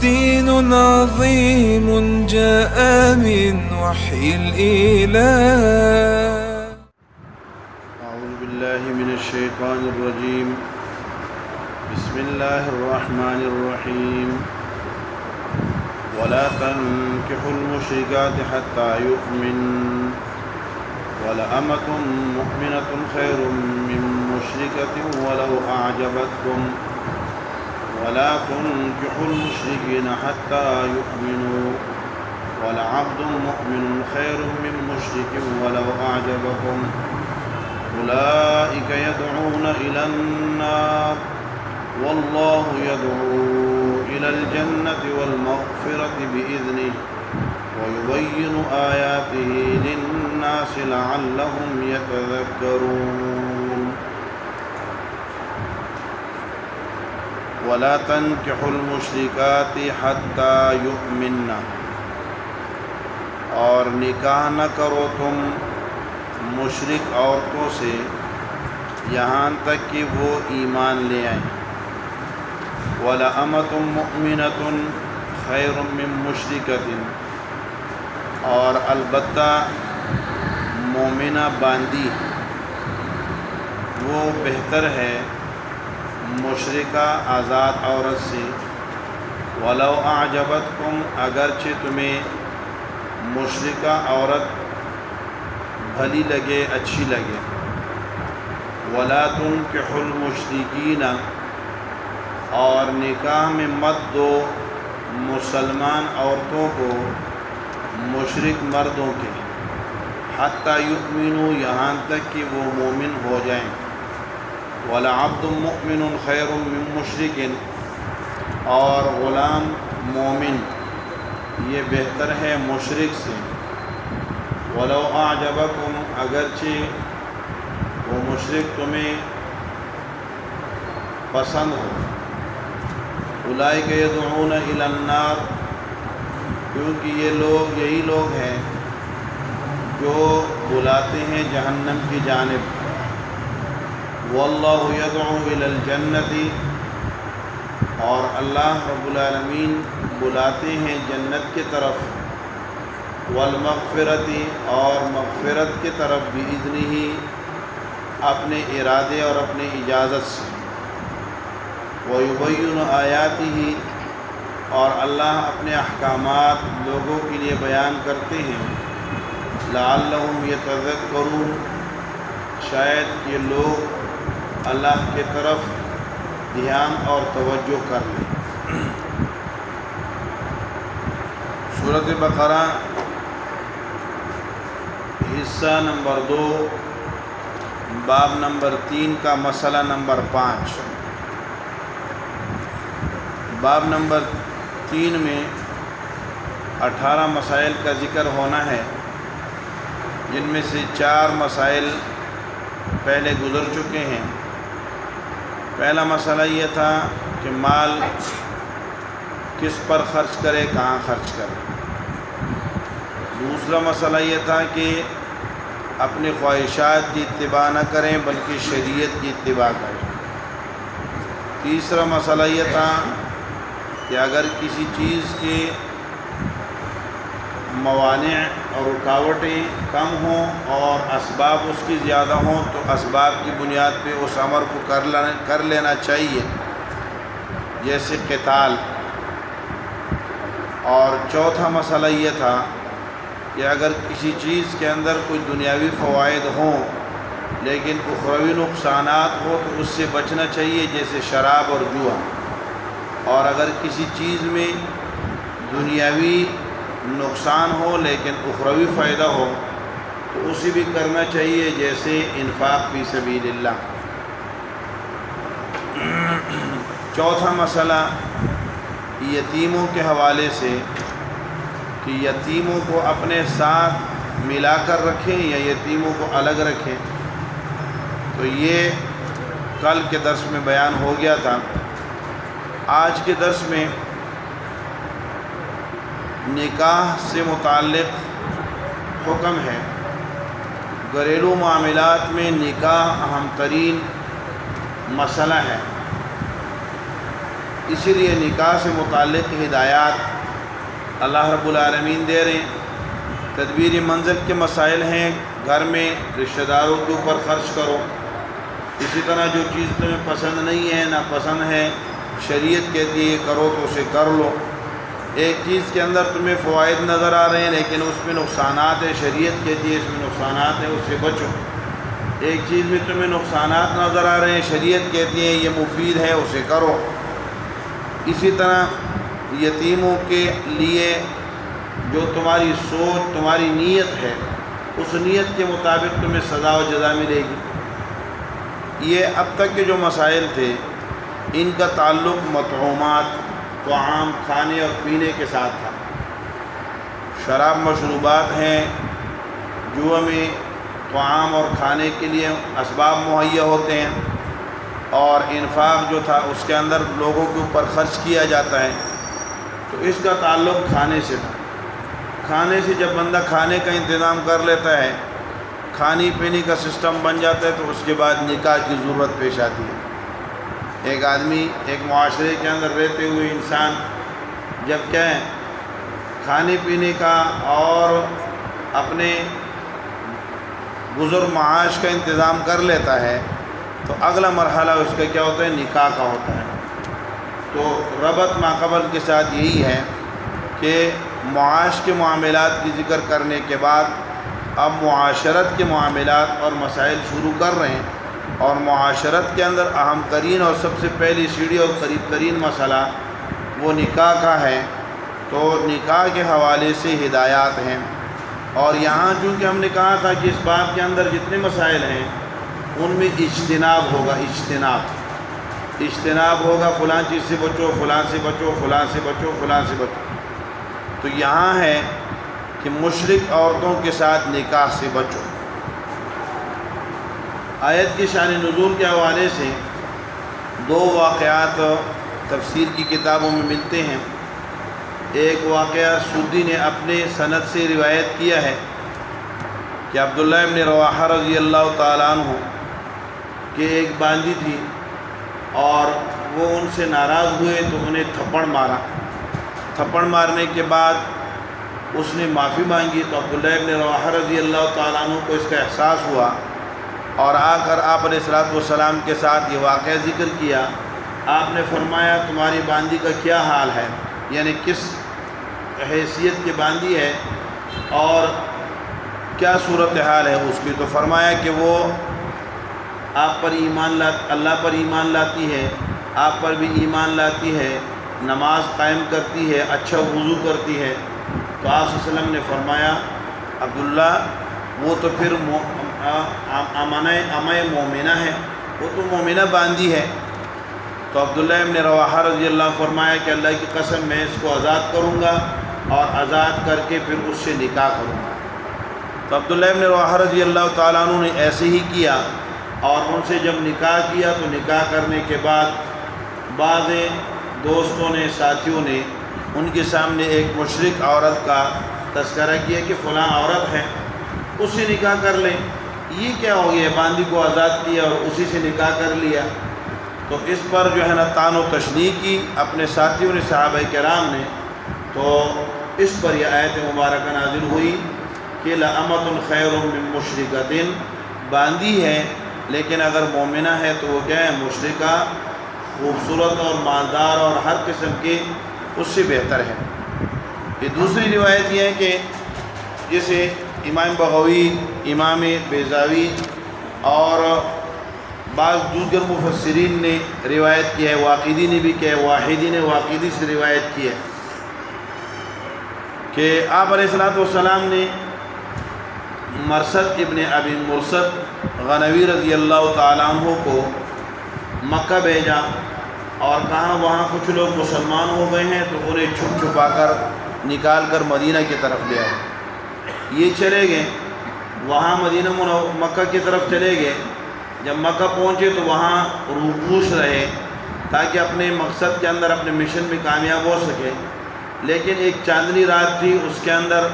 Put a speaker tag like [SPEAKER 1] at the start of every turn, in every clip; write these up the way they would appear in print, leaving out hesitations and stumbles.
[SPEAKER 1] دين عظيم جاء من وحي الإله.
[SPEAKER 2] أعوذ بالله من الشيطان الرجيم. بسم الله الرحمن الرحيم. ولا تنكحوا المشركات حتى يؤمن ولأمة مؤمنة خير من مشركة ولو أعجبتكم ولا تنكحوا المشركين حتى يؤمنوا ولعبد مؤمن خير من مشرك ولو أعجبكم أولئك يدعون إلى النار والله يدعو إلى الجنة والمغفرة بإذنه ويبين آياته للناس لعلهم يتذكرون. ولا تنكحوا المشركات حتى يؤمن، اور نکاح نہ کرو تم مشرک عورتوں سے یہاں تک کہ وہ ایمان لے آئیں. وَلَأَمَةٌ مُؤْمِنَةٌ خَيْرٌ مِّن مُشْرِكَةٍ، اور البتہ مومنہ باندی وہ بہتر ہے مشرکہ آزاد عورت سے. وَلَوْ أَعْجَبَتْكُمْ، اگرچہ تمہیں مشرکہ عورت بھلی لگے، اچھی لگے. وَلَا تُنكِحُوا الْمُشْرِكِينَ، اور نکاح میں مت دو مسلمان عورتوں کو مشرک مردوں کے. حتیٰ یؤمنوا، یہاں تک کہ وہ مومن ہو جائیں. وَلَعَبْدٌ مُؤْمِنٌ خَيْرٌ مِّن مُشْرِكٍ، اور غلام مومن یہ بہتر ہے مشرک سے. وَلَوْ أَعْجَبَكُمْ، اگرچہ وہ مشرک تمہیں پسند ہو. اولئک یدعون الی النار، کیونکہ یہی لوگ ہیں جو بلاتے ہیں جہنم کی جانب. واللہ یدعو الی الجنۃ، اور اللہ رب العالمین بلاتے ہیں جنت کی طرف. والمغفرۃ، اور مغفرت کی طرف. بإذنہ، اپنے ارادے اور اپنے اجازت سے. وَيُبَيِّنُ آیاتہ، اور اللہ اپنے احکامات لوگوں کے لیے بیان کرتے ہیں. لعلہم یتذکرون، شاید یہ لوگ اللہ کے طرف دھیان اور توجہ کر لیں. سورۃ بقرہ حصہ نمبر 2، باب نمبر 3 کا مسئلہ نمبر 5. باب نمبر 3 میں 18 مسائل کا ذکر ہونا ہے، جن میں سے 4 مسائل پہلے گزر چکے ہیں. پہلا مسئلہ یہ تھا کہ مال کس پر خرچ کرے، کہاں خرچ کرے. دوسرا مسئلہ یہ تھا کہ اپنی خواہشات کی اتباع نہ کریں بلکہ شریعت کی اتباع کریں. تیسرا مسئلہ یہ تھا کہ اگر کسی چیز کے موانع اور رکاوٹیں کم ہوں اور اسباب اس کی زیادہ ہوں تو اسباب کی بنیاد پہ اس امر کو کر لینا چاہیے، جیسے قتال. اور چوتھا مسئلہ یہ تھا کہ اگر کسی چیز کے اندر کوئی دنیاوی فوائد ہوں لیکن اخروی نقصانات ہو تو اس سے بچنا چاہیے، جیسے شراب اور جوا. اور اگر کسی چیز میں دنیاوی نقصان ہو لیکن اخروی فائدہ ہو تو اسے بھی کرنا چاہیے، جیسے انفاق فی سبیل اللہ. چوتھا مسئلہ یتیموں کے حوالے سے کہ یتیموں کو اپنے ساتھ ملا کر رکھیں یا یتیموں کو الگ رکھیں. تو یہ کل کے درس میں بیان ہو گیا تھا. آج کے درس میں نکاح سے متعلق حکم ہے. گھریلو معاملات میں نکاح اہم ترین مسئلہ ہے. اسی لیے نکاح سے متعلق ہدایات اللہ رب العالمین دے رہے ہیں۔ تدبیر منزل کے مسائل ہیں، گھر میں رشتہ داروں کے اوپر خرچ کرو۔ اسی طرح جو چیز تمہیں پسند نہیں ہے، ناپسند ہے، شریعت کہتی ہے یہ کرو تو اسے کر لو۔ ایک چیز کے اندر تمہیں فوائد نظر آ رہے ہیں لیکن اس میں نقصانات ہیں، شریعت کہتی ہے اس میں نقصانات ہیں، اس سے بچو۔ ایک چیز میں تمہیں نقصانات نظر آ رہے ہیں، شریعت کہتی ہے یہ مفید ہے، اسے کرو۔ اسی طرح یتیموں کے لیے جو تمہاری سوچ، تمہاری نیت ہے، اس نیت کے مطابق تمہیں سزا و جزا ملے گی۔ یہ اب تک کے جو مسائل تھے ان کا تعلق مطعومات، طعام، کھانے اور پینے کے ساتھ تھا۔ شراب مشروبات ہیں، جو ہمیں طعام اور کھانے کے لیے اسباب مہیا ہوتے ہیں، اور انفاق جو تھا اس کے اندر لوگوں کے اوپر خرچ کیا جاتا ہے، تو اس کا تعلق کھانے سے تھا۔ کھانے سے جب بندہ کھانے کا انتظام کر لیتا ہے، کھانے پینے کا سسٹم بن جاتا ہے، تو اس کے بعد نکاح کی ضرورت پیش آتی ہے۔ ایک آدمی ایک معاشرے کے اندر رہتے ہوئے انسان جب کیا ہے کھانے پینے کا اور اپنے گزر معاش کا انتظام کر لیتا ہے، تو اگلا مرحلہ اس کا کیا ہوتا ہے؟ نکاح کا ہوتا ہے۔ تو ربط ماقبل کے ساتھ یہی ہے کہ معاش کے معاملات کی ذکر کرنے کے بعد اب معاشرت کے معاملات اور مسائل شروع کر رہے ہیں، اور معاشرت کے اندر اہم ترین اور سب سے پہلی سیڑھی اور قریب ترین مسئلہ وہ نکاح کا ہے۔ تو نکاح کے حوالے سے ہدایات ہیں، اور یہاں چونکہ ہم نے کہا تھا کہ اس باب کے اندر جتنے مسائل ہیں ان میں اجتناب ہوگا، اجتناب ہوگا، فلاں چیز سے بچو، فلاں سے بچو، فلاں سے بچو، فلاں سے بچو۔ تو یہاں ہے کہ مشرک عورتوں کے ساتھ نکاح سے بچو۔ آیت کی شان نزول کے حوالے سے دو واقعات تفسیر کی کتابوں میں ملتے ہیں۔ ایک واقعہ سودی نے اپنے سند سے روایت کیا ہے کہ عبداللہ ابن رواحہ رضی اللہ تعالیٰ عنہ کہ ایک باندی تھی اور وہ ان سے ناراض ہوئے تو انہیں تھپڑ مارا۔ تھپڑ مارنے کے بعد اس نے معافی مانگی، تو عبداللہ ابن رواحہ رضی اللہ تعالیٰ عنہ کو اس کا احساس ہوا، اور آ کر آپ علیہ الصلوۃ والسلام کے ساتھ یہ واقعہ ذکر کیا۔ آپ نے فرمایا تمہاری باندی کا کیا حال ہے، یعنی کس حیثیت کی باندی ہے اور کیا صورتحال ہے اس کی؟ تو فرمایا کہ وہ آپ پر اللہ پر ایمان لاتی ہے، آپ پر بھی ایمان لاتی ہے، نماز قائم کرتی ہے، اچھا وضو کرتی ہے۔ تو آپ صلی اللہ علیہ وسلم نے فرمایا عبداللہ وہ تو پھر امہ مومنہ ہے، وہ تو مومنہ باندی ہے۔ تو عبداللہ ابن رواحہ رضی اللہ عنہ فرمایا کہ اللہ کی قسم میں اس کو آزاد کروں گا اور آزاد کر کے پھر اس سے نکاح کروں گا۔ تو عبداللہ ابن رواحہ رضی اللہ تعالیٰ عنہ نے ایسے ہی کیا، اور ان سے جب نکاح کیا تو نکاح کرنے کے بعد بعض دوستوں نے، ساتھیوں نے ان کے سامنے ایک مشرک عورت کا تذکرہ کیا کہ فلاں عورت ہے، اس سے نکاح کر لیں۔ یہ کیا ہو گیا؟ باندی کو آزاد کیا اور اسی سے نکاح کر لیا۔ تو اس پر جو ہے نا طعن و تشنیع کی اپنے ساتھیوں نے، صحابہ کرام نے۔ تو اس پر یہ آیت مبارکہ نازل ہوئی کہ لَأَمَةٌ خَيْرٌ مِّن مُّشْرِكَةٍ، باندی ہے لیکن اگر مومنہ ہے تو وہ کیا ہے؟ مشرکہ، خوبصورت اور مالدار اور ہر قسم کے اس سے بہتر ہے۔ یہ دوسری روایت یہ ہے کہ جسے امام بغوی، امام بیضاوی اور بعض دیگر مفسرین نے روایت کی ہے، واقدی نے بھی کیا ہے، واحدی نے واقدی سے روایت کی ہے کہ آپ علیہ الصلوۃ والسلام نے مرثد ابن ابی مرثد غنوی رضی اللہ تعالیٰ عنہ کو مکہ بھیجا، اور کہاں وہاں کچھ لوگ مسلمان ہو گئے ہیں تو انہیں چھپ چھپا کر نکال کر مدینہ کی طرف لے آئے۔ یہ چلے گئے وہاں مکہ کی طرف چلے گئے۔ جب مکہ پہنچے تو وہاں روپوش رہے تاکہ اپنے مقصد کے اندر، اپنے مشن میں کامیاب ہو سکے۔ لیکن ایک چاندنی رات تھی، اس کے اندر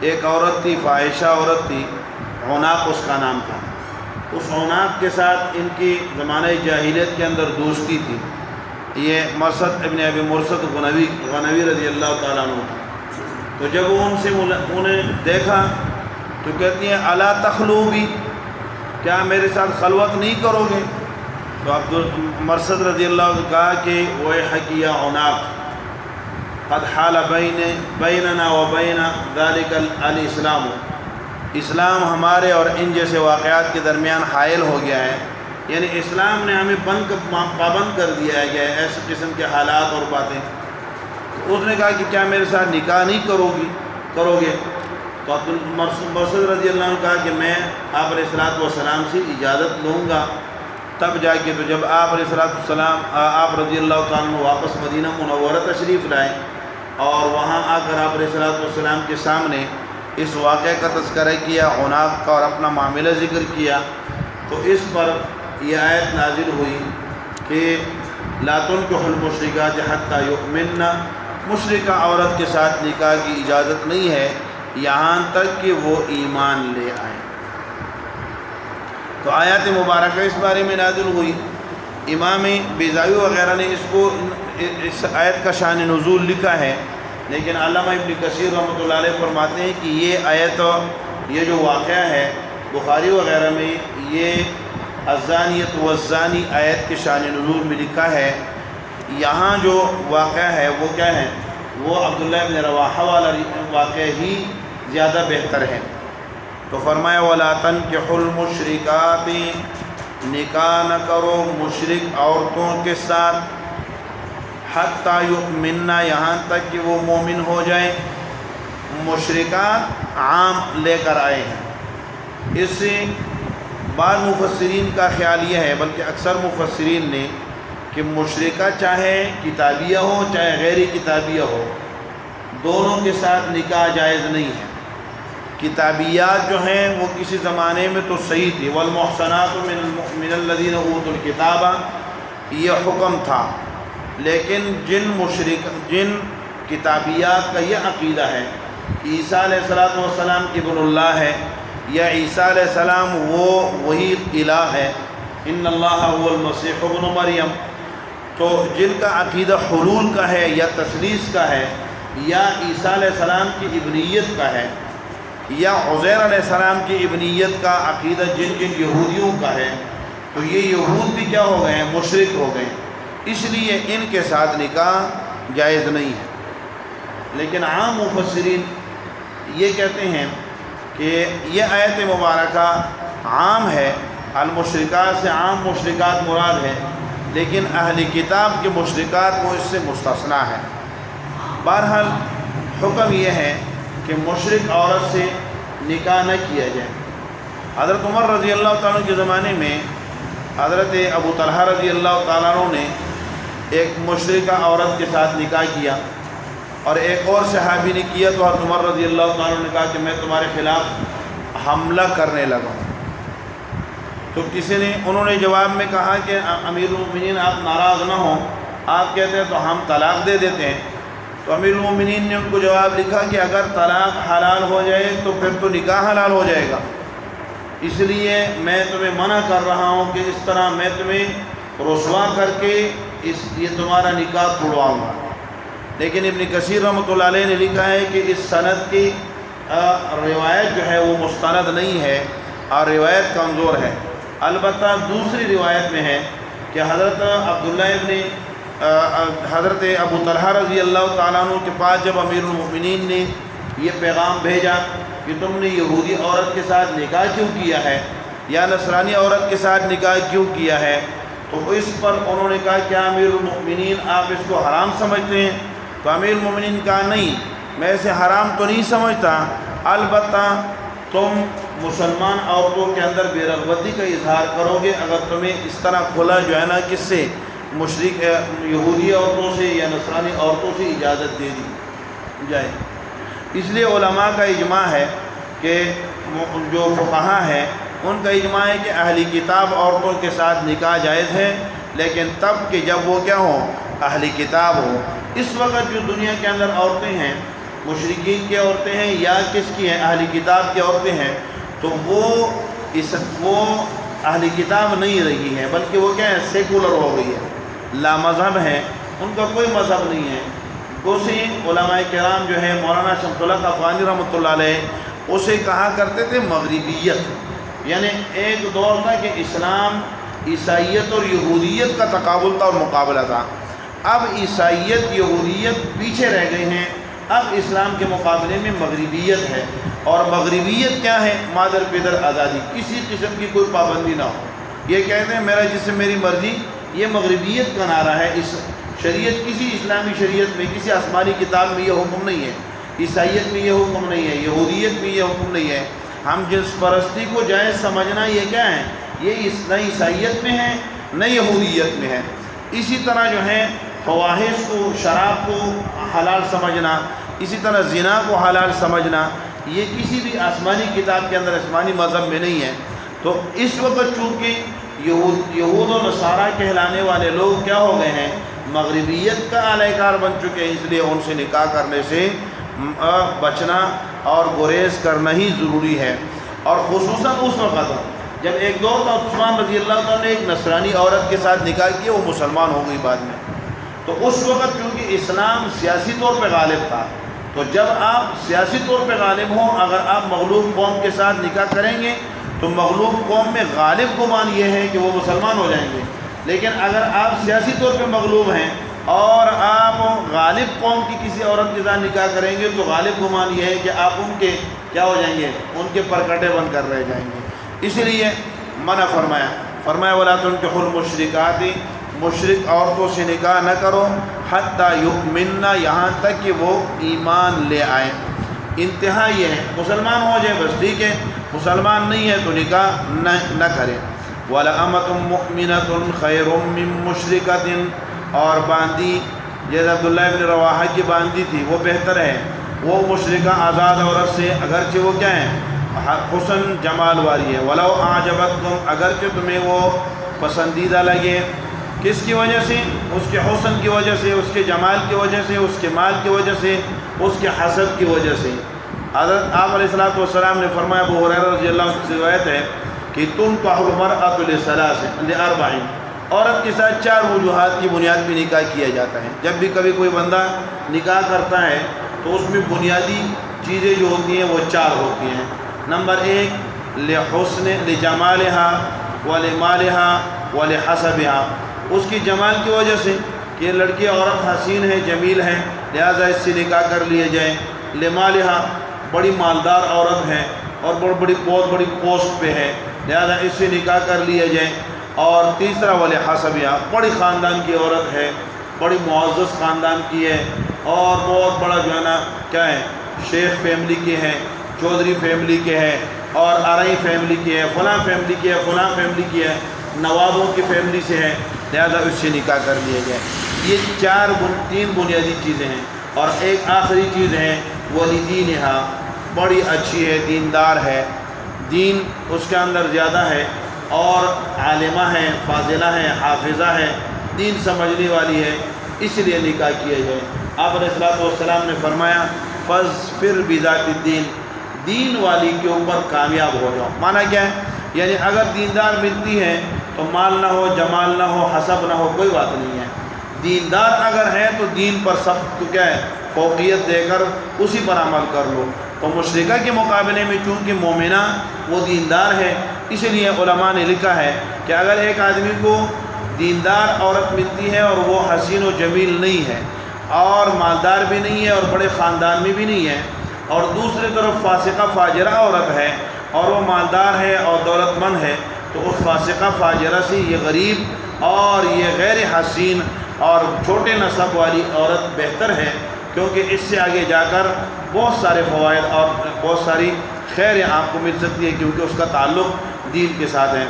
[SPEAKER 2] ایک عورت تھی، فاحشہ عورت تھی، عناق اس کا نام تھا۔ اس عناق کے ساتھ ان کی زمانہ جاہلیت کے اندر دوستی تھی، یہ مرثد ابن ابی مرثد غنوی رضی اللہ تعالیٰ عنہ کی۔ تو جب وہ ان سے انہیں دیکھا تو کہتی ہیں الا تخلو بھی، کیا میرے ساتھ خلوت نہیں کرو گے؟ تو مرثد رضی اللہ عنہ کہا کہ ویحک یا عناق قد حال بیننا و بین ذلک الاسلام، اسلام ہمارے اور ان جیسے واقعات کے درمیان حائل ہو گیا ہے، یعنی اسلام نے ہمیں پابند کر دیا ہے ایسے قسم کے حالات اور باتیں۔ تو اس نے کہا کہ کیا میرے ساتھ نکاح نہیں کرو گے؟ تو مرثد رضی اللہ عنہ کہا کہ میں آپ علیہ الصلوۃ والسلام سے اجازت لوں گا تب جا کے۔ تو جب آپ علیہ الصلوۃ والسلام آپ رضی اللہ تعالیٰ عنہ واپس مدینہ منورہ تشریف لائے اور وہاں آ کر آپ علیہ الصلوۃ والسلام کے سامنے اس واقعے کا تذکرہ کیا، عناق کا، اور اپنا معاملہ ذکر کیا، تو اس پر یہ آیت نازل ہوئی کہ لا تنکحوا المشرکات حتی یؤمنن، مشرکہ عورت کے ساتھ نکاح کی اجازت نہیں ہے یہاں تک کہ وہ ایمان لے آئیں۔ تو آیات مبارکہ اس بارے میں نازل ہوئی۔ امام بیضاوی وغیرہ نے اس آیت کا شان نزول لکھا ہے، لیکن علامہ ابن کثیر رحمۃ اللہ علیہ فرماتے ہیں کہ یہ آیت، یہ جو واقعہ ہے بخاری وغیرہ میں، یہ الزانیۃ والزانی آیت کے شان نزول میں لکھا ہے۔ یہاں جو واقعہ ہے وہ کیا ہے؟ وہ عبداللہ ابن رواحہ والا واقعہ ہی زیادہ بہتر ہے۔ تو فرمایا وَلَا تَنْكِحُوا الْمُشْرِكَاتِ، نکاح نہ کرو مشرک عورتوں کے ساتھ، حتیٰ یؤمنن، یہاں تک کہ وہ مومن ہو جائیں۔ مشرکات عام لے کر آئے ہیں، اس سے بعض مفسرین کا خیال یہ ہے، بلکہ اکثر مفسرین نے، کہ مشرکہ چاہے کتابیہ ہو چاہے غیر کتابیہ ہو، دونوں کے ساتھ نکاح جائز نہیں ہے۔ کتابیات جو ہیں وہ کسی زمانے میں تو صحیح تھی، والمحصنات من الذین اوتوا الکتاب، یہ حکم تھا، لیکن جن کتابیات کا یہ عقیدہ ہے کہ عیسیٰ علیہ السلام ابن اللہ ہے، یا عیسیٰ علیہ السلام وہی الہ ہے، ان اللہ هو المسیح ابن مریم، تو جن کا عقیدہ حلول کا ہے یا تثلیث کا ہے، یا عیسیٰ علیہ السلام کی ابنیت کا ہے، یا عزیر علیہ السلام کی ابنیت کا عقیدہ جن یہودیوں کا ہے، تو یہ یہود بھی کیا ہو گئے ہیں؟ مشرک ہو گئے، اس لیے ان کے ساتھ نکاح جائز نہیں ہے۔ لیکن عام مفسرین یہ کہتے ہیں کہ یہ آیت مبارکہ عام ہے، المشرکات سے عام مشرکات مراد ہے، لیکن اہل کتاب کے مشرکات وہ اس سے مستثنیٰ ہے۔ بہرحال حکم یہ ہے کہ مشرک عورت سے نکاح نہ کیا جائے۔ حضرت عمر رضی اللہ تعالیٰ عنہ کے زمانے میں حضرت ابو طلحہ رضی اللہ تعالیٰ عنہ نے ایک مشرکہ عورت کے ساتھ نکاح کیا، اور ایک اور صحابی نے کیا، تو حضرت عمر رضی اللہ تعالیٰ عنہ نے کہا کہ میں تمہارے خلاف حملہ کرنے لگا ہوں۔ تو انہوں نے جواب میں کہا کہ امیر المومنین آپ ناراض نہ ہوں، آپ کہتے ہیں تو ہم طلاق دے دیتے ہیں۔ تو امیر المومنین نے ان کو جواب لکھا کہ اگر طلاق حلال ہو جائے تو پھر تو نکاح حلال ہو جائے گا، اس لیے میں تمہیں منع کر رہا ہوں کہ اس طرح میں تمہیں رسوا کر کے یہ تمہارا نکاح توڑواؤں گا۔ لیکن ابن کثیر رحمۃ اللہ علیہ نے لکھا ہے کہ اس سند کی روایت جو ہے وہ مستند نہیں ہے اور روایت کمزور ہے۔ البتہ دوسری روایت میں ہے کہ حضرت ابو طلحہ رضی اللہ تعالیٰ عنہ کے پاس جب امیر المؤمنین نے یہ پیغام بھیجا کہ تم نے یہودی عورت کے ساتھ نکاح کیوں کیا ہے یا نصرانی عورت کے ساتھ نکاح کیوں کیا ہے، تو اس پر انہوں نے کہا کیا امیر المؤمنین آپ اس کو حرام سمجھتے ہیں؟ تو امیر المؤمنین کہا نہیں، میں اسے حرام تو نہیں سمجھتا، البتہ تم مسلمان عورتوں کے اندر بے رغبتی کا اظہار کرو گے اگر تمہیں اس طرح کھلا جو ہے نا کس سے مشرک یہودی عورتوں سے یا نصرانی عورتوں سے اجازت دے دی جائے۔ اس لیے علماء کا اجماع ہے کہ جو فقہا ہیں ان کا اجماع ہے کہ اہلی کتاب عورتوں کے ساتھ نکاح جائز ہے، لیکن تب کہ جب وہ کیا ہوں؟ اہلی کتاب ہو۔ اس وقت جو دنیا کے اندر عورتیں ہیں مشرکین کی عورتیں ہیں یا کس کی ہیں؟ اہلی کتاب کی عورتیں ہیں، تو وہ اہلی کتاب نہیں رہی ہیں، بلکہ وہ کیا ہے؟ سیکولر ہو گئی ہے۔ لا مذہب ہیں، ان کا کوئی مذہب نہیں ہے۔ اسی علماء کرام جو ہے مولانا شمس الحق افغانی رحمۃ اللہ علیہ اسے کہا کرتے تھے مغربیت، یعنی ایک دور تھا کہ اسلام عیسائیت اور یہودیت کا تقابل تھا اور مقابلہ تھا۔ اب عیسائیت یہودیت پیچھے رہ گئے ہیں، اب اسلام کے مقابلے میں مغربیت ہے۔ اور مغربیت کیا ہے؟ مادر پیدر آزادی، کسی قسم کی کوئی پابندی نہ ہو۔ یہ کہتے ہیں میرا جسم میری مرضی، یہ مغربیت کا نعرہ ہے۔ اس شریعت، کسی اسلامی شریعت میں، کسی آسمانی کتاب میں یہ حکم نہیں ہے، عیسائیت میں یہ حکم نہیں ہے، یہودیت میں یہ حکم نہیں ہے۔ ہم جنس پرستی کو جائز سمجھنا یہ کیا ہے؟ یہ نہ عیسائیت میں ہے نہ یہودیت میں ہے۔ اسی طرح جو ہے فواحش کو، شراب کو حلال سمجھنا، اسی طرح زنا کو حلال سمجھنا، یہ کسی بھی آسمانی کتاب کے اندر، آسمانی مذہب میں نہیں ہے۔ تو اس وقت چونکہ یہود و نصارہ کہلانے والے لوگ کیا ہو گئے ہیں؟ مغربیت کا اعلی کار بن چکے ہیں، اس لیے ان سے نکاح کرنے سے بچنا اور گریز کرنا ہی ضروری ہے۔ اور خصوصاً اس وقت جب ایک دور تھا عثمان رضی اللہ عنہ نے ایک نصرانی عورت کے ساتھ نکاح کیا، وہ مسلمان ہو گئی بعد میں۔ تو اس وقت چونکہ اسلام سیاسی طور پہ غالب تھا، تو جب آپ سیاسی طور پہ غالب ہوں، اگر آپ مغلوب قوم کے ساتھ نکاح کریں گے تو مغلوب قوم میں غالب گمان یہ ہے کہ وہ مسلمان ہو جائیں گے۔ لیکن اگر آپ سیاسی طور پہ مغلوب ہیں اور آپ غالب قوم کی کسی عورت کے ساتھ نکاح کریں گے تو غالب گمان یہ ہے کہ آپ ان کے کیا ہو جائیں گے؟ ان کے پرکٹے بن کر رہ جائیں گے۔ اس لیے منع فرمایا وَلَا تُنكِحُوا الْمُشْرِكَاتِ، مشرک عورتوں سے نکاح نہ کرو، حتیٰ یؤمنن، یہاں تک کہ وہ ایمان لے آئیں۔ انتہا یہ ہے مسلمان ہو جائے بس ٹھیک ہے، مسلمان نہیں ہے تو نکاح نہ کریں۔ وَلَأَمَةٌ مُؤْمِنَةٌ خَيْرٌ مِّن مُشْرِكَةٍ، اور باندی جیسے عبداللہ ابن رواحہ کی باندی تھی وہ بہتر ہے، وہ مشرکہ آزاد عورت سے، اگرچہ وہ کیا ہے؟ حسن جمال والی ہے۔ وَلَوْ أَعْجَبَتْكُمْ، اگرچہ تمہیں وہ پسندیدہ لگے، کس کی وجہ سے؟ اس کے حسن کی وجہ سے، اس کے جمال کی وجہ سے، اس کے مال کی وجہ سے، اس کے حسب کی وجہ سے۔ حضرت آپ علیہ السلام نے فرمایا، ابو ہریرہ رضی اللہ عنہ سے روایت ہے کہ تنکح المرأة لأربع، عورت کے ساتھ 4 وجوہات کی بنیاد پہ نکاح کیا جاتا ہے۔ جب بھی کبھی کوئی بندہ نکاح کرتا ہے تو اس میں بنیادی چیزیں جو ہوتی ہیں وہ 4 ہوتی ہیں۔ نمبر 1 لجمالها ولمالها ولحسبها، اس کی جمال کی وجہ سے کہ لڑکی عورت حسین ہے، جمیل ہے، لہذا اس سے نکاح کر لیے جائیں۔ لمالها، بڑی مالدار عورت ہے اور بہت بڑی پوسٹ پہ ہے، لہذا اس سے نکاح کر لیے جائیں۔ اور تیسرا ولحسبها، بڑی خاندان کی عورت ہے، بڑی معزز خاندان کی ہے اور بہت بڑا جو ہے نا کیا ہے، شیخ فیملی کے ہے، چودھری فیملی کے ہے، اور آرائی فیملی کی ہے، فلاں فیملی کی ہے، فلاں فیملی کی ہے، نوابوں کی فیملی سے ہے، لہذا اس سے نکاح کر لیا جائے۔ یہ 3 بنیادی چیزیں ہیں۔ اور ایک آخری چیز ہے وَلِدِينِهَا، بڑی اچھی ہے، دیندار ہے، دین اس کے اندر زیادہ ہے اور عالمہ ہے، فاضلہ ہے، حافظہ ہے، دین سمجھنے والی ہے، اس لیے نکاح کیا جائے۔ آپ علیہ السلام نے فرمایا فَاظْفِرْ بِذَاتِ الدِّينِ، دین والی کے اوپر کامیاب ہو جاؤ۔ معنی کیا ہے؟ یعنی اگر دیندار ملتی ہے تو مال نہ ہو، جمال نہ ہو، حسب نہ ہو، کوئی بات نہیں ہے۔ دیندار اگر ہے تو دین پر سب تو کیا ہے، فوقیت دے کر اسی پر عمل کر لو۔ تو مشرکہ کے مقابلے میں چونکہ مومنہ وہ دیندار ہے، اس لیے علماء نے لکھا ہے کہ اگر ایک آدمی کو دیندار عورت ملتی ہے اور وہ حسین و جمیل نہیں ہے اور مالدار بھی نہیں ہے اور بڑے خاندان میں بھی نہیں ہے، اور دوسری طرف فاسقہ فاجرہ عورت ہے اور وہ مالدار ہے اور دولت مند ہے، تو اس فاسقہ فاجرہ سے یہ غریب اور یہ غیر حسین اور چھوٹے نسب والی عورت بہتر ہے، کیونکہ اس سے آگے جا کر بہت سارے فوائد اور بہت ساری خیر آپ کو مل سکتی ہے، کیونکہ اس کا تعلق دین کے ساتھ ہے۔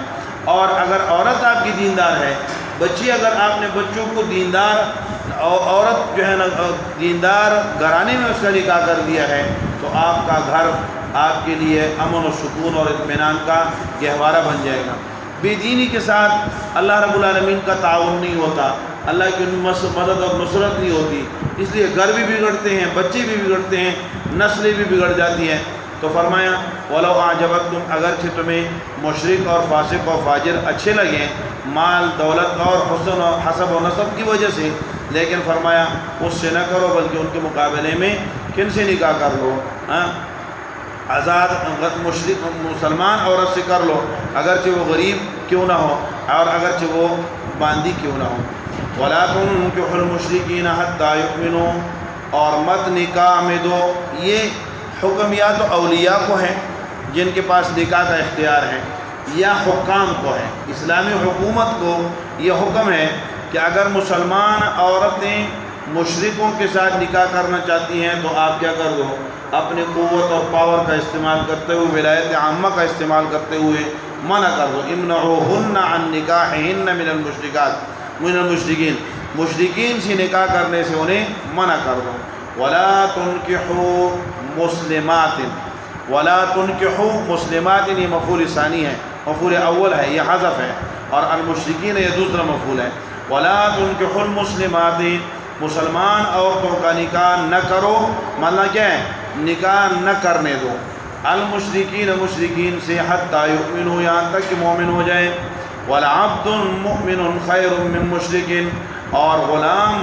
[SPEAKER 2] اور اگر عورت آپ کی دیندار ہے، بچی اگر آپ نے بچوں کو دیندار عورت جو ہے نا دیندار گھرانے میں اس کا نکاح کر دیا ہے، تو آپ کا گھر آپ کے لیے امن و سکون اور اطمینان کا گہوارہ بن جائے گا۔ بے دینی کے ساتھ اللہ رب العالمین کا تعاون نہیں ہوتا، اللہ کی مدد اور نصرت نہیں ہوتی، اس لیے گھر بھی بگڑتے ہیں، بچے بھی بگڑتے ہیں، نسلیں بھی بگڑ جاتی ہیں۔ تو فرمایا وَلَوْ أَعْجَبَتْكُمْ اگرچہ تمہیں مشرک اور فاسق و فاجر اچھے لگیں مال دولت اور حسن و حسب و نسب کی وجہ سے، لیکن فرمایا اس سے نہ کرو بلکہ ان کے مقابلے میں کن سے نکاح کر لو؟ آزاد مشرک مسلمان عورت سے کر لو، اگرچہ وہ غریب کیوں نہ ہو اور اگرچہ وہ باندی کیوں نہ ہو۔ وَلَا تُنكِحُوا الْمُشْرِكِينَ حَتَّى يُؤْمِنُوا، اور مت نکاح میں دو۔ یہ حکم یا تو اولیاء کو ہے جن کے پاس نکاح کا اختیار ہے، یا حکام کو ہے۔ اسلامی حکومت کو یہ حکم ہے کہ اگر مسلمان عورتیں مشرکوں کے ساتھ نکاح کرنا چاہتی ہیں تو آپ کیا کر دو، اپنی قوت اور پاور کا استعمال کرتے ہوئے، ولایت عامہ کا استعمال کرتے ہوئے منع کر دو۔ امنعوہن عن نکاحہن من المشرکین، مشرکین سے نکاح کرنے سے انہیں منع کر دو۔ ولا تنکحوا مسلمات، ولا تنکحوا مسلمات، یہ مفعول ثانی ہے، مفعول اول ہے، یہ حذف ہے، اور المشرکین یہ دوسرا مفعول ہے۔ ولا تنکحوا المسلمات، مسلمان عورتوں کا نکاح نہ کرو، مطلب کیا ہے؟ نکاح نہ کرنے دو۔ المشرکین، مشرکین سے، حتی یؤمنوا، یہاں تک کہ مومن ہو جائیں۔ ولعبد مؤمن خیر من مشرک، اور غلام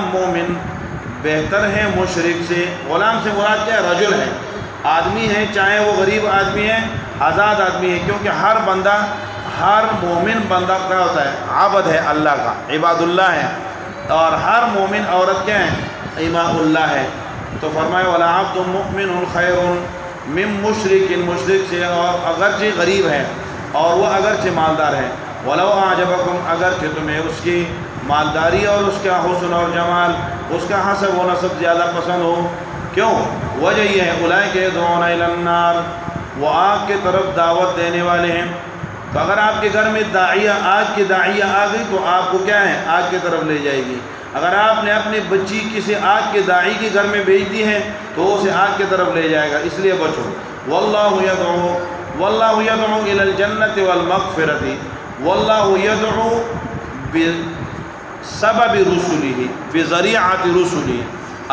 [SPEAKER 2] مومن بہتر ہے مشرک سے۔ غلام سے مراد کیا ہے؟ رجل ہے، آدمی ہے، چاہے وہ غریب آدمی ہے، آزاد آدمی ہے، کیونکہ ہر مومن بندہ کیا ہوتا ہے؟ عبد ہے، اللہ کا عباد اللہ ہے، اور ہر مومن عورت کیا ہے؟ اماء اللہ ہے۔ تو فرمایا وَلَعَبْدٌ مُؤْمِنٌ خَيْرٌ مِّن مُشْرِكٍ، مشرک سے، اور اگرچہ غریب ہے اور وہ اگرچہ مالدار ہے۔ وَلَوْ أَعْجَبَكُمْ، اگرچہ تمہیں اس کی مالداری اور اس کا حسن اور جمال، اس کا حسب و نسب زیادہ پسند ہو، کیوں؟ وجہ یہ ہے اولئک یدعون الی النار، وہ آگ کی طرف دعوت دینے والے ہیں۔ تو اگر آپ کے گھر میں آگ کی داعیہ آ گئی تو آپ کو کیا ہے؟ آگ کی طرف لے جائے گی۔ اگر آپ نے اپنی بچی کسی آگ کے داعی کے گھر میں بھیج دی ہے تو اسے آگ کی طرف لے جائے گا، اس لیے بچو۔ واللہ یدعو الی الجنۃ والمغفرۃ، واللہ یدعو بسبب رسلہ، بذریعۃ رسلہ،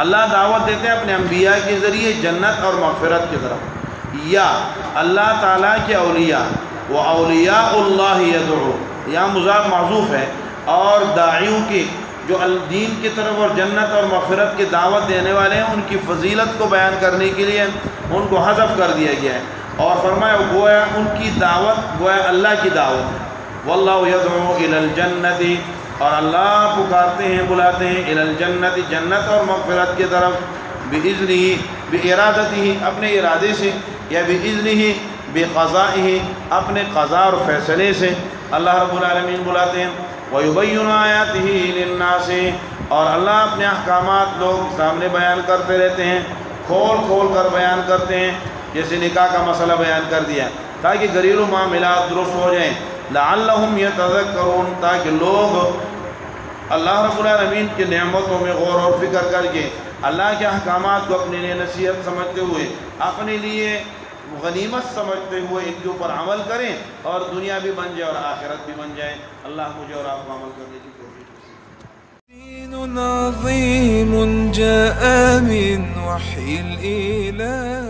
[SPEAKER 2] اللہ دعوت دیتے ہیں اپنے انبیاء کے ذریعے جنت اور مغفرت کی طرف۔ یا اللہ تعالیٰ کے اولیاء، وہ اولیاء اللہ یدعو، یہاں مضاف محذوف ہے، اور داعیوں کی جو دین کی طرف اور جنت اور مغفرت کی دعوت دینے والے ہیں، ان کی فضیلت کو بیان کرنے کے لیے ان کو حذف کر دیا گیا ہے، اور فرمایا گویا ان کی دعوت گویا اللہ کی دعوت ہے۔ واللہ یدعو الی الجنۃ، اور اللہ پکارتے ہیں، بلاتے ہیں، الی الجنۃ، جنت اور مغفرت کی طرف، باذنہ، بارادتہ، اپنے ارادے سے، یا باذنہ، بقضائہ، اپنے قضاء اور فیصلے سے اللہ رب العالمین بلاتے ہیں۔ وَيُبَيِّنُ آیَاتِهِ لِلنَّاسِ، اور اللہ اپنے احکامات لوگ سامنے بیان کرتے رہتے ہیں، کھول کر بیان کرتے ہیں، جیسے نکاح کا مسئلہ بیان کر دیا تاکہ گھریلو معاملات درست ہو جائیں۔ لَعَلَّهُمْ يَتَذَكَّرُونَ، تاکہ لوگ اللہ رب العالمین کی نعمتوں میں غور اور فکر کر کے اللہ کے احکامات کو اپنے لیے نصیحت سمجھتے ہوئے، اپنے لیے غنیمت سمجھتے ہوئے ان کے اوپر عمل کریں، اور دنیا بھی بن جائے اور آخرت بھی بن جائے۔ اللہ مجھے اور آپ کو عمل کرنے کی توفیق۔
[SPEAKER 1] دين عظيم جاء من وحي الإله